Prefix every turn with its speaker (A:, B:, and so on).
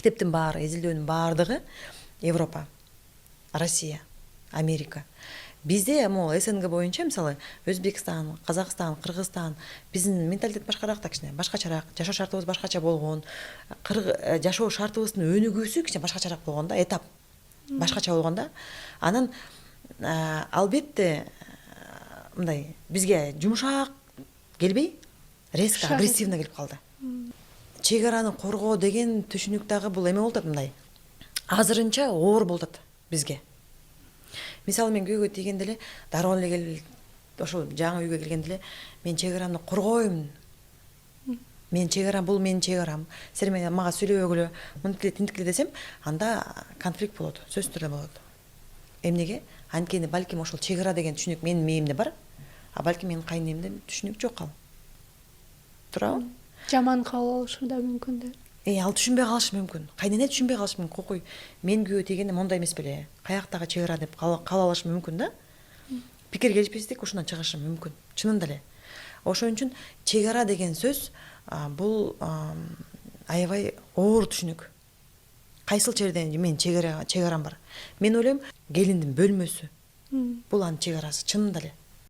A: китептин баары, изилдөөнүн баардыгы Европа, Россия, Америка. Бизде могу СНГ боюнча мисалы Өзбекстан, Казакстан, Кыргызстан биздин менталитет башкараак да, кичине башкачараак, жашоо шартыбыз башкача болгон, жашоо шартыбыздын өнүгүүсү кичине башкачараак болгон да, этап башкача болгон да. Анан албетте мындай бизге жумшак келбей, резко агрессивно келип калды. Чек араны коргоо деген түшүнүк дагы бул эме болуп атат, мындай азырынча оор болуп атат бизге. Мисалы мен күйөөгө тийгенде эле дароо эле келип ошол жаңы үйгө келгенде эле мен чек арамды коргойм. Мен чек арам, бул менин чек арам. Силер менен мага сүйлөбөгүлө, мынтип эле тинтип эле десем, анда конфликт болот, сөзсүз түрдө болот. Эмнеге? Анткени балким ошол чек ара деген түшүнүк менин мээримде бар, а балким менин кайнемде түшүнүк жок ал. Туурабы?
B: Жаман кабыл алышы да мүмкүн да.
A: Ал түшүнбөй калышы мүмкүн. Кайнене түшүнбөй калышы мүмкүн. Кокуй, мен күйөө тийгенде мондай эмес беле? Каяктагы чек ара деп кабыл алышы мүмкүн да. Пикир келишпестик ушундан чыгышы мүмкүн. Чынында эле. Ошон үчүн чек ара деген сөз бул аябай оор түшүнүк. Кайсыл жерден мен чек арам бар? Мен ойлойм, келиндин бөлмөсү. Бул анын чек арасы чынында эле.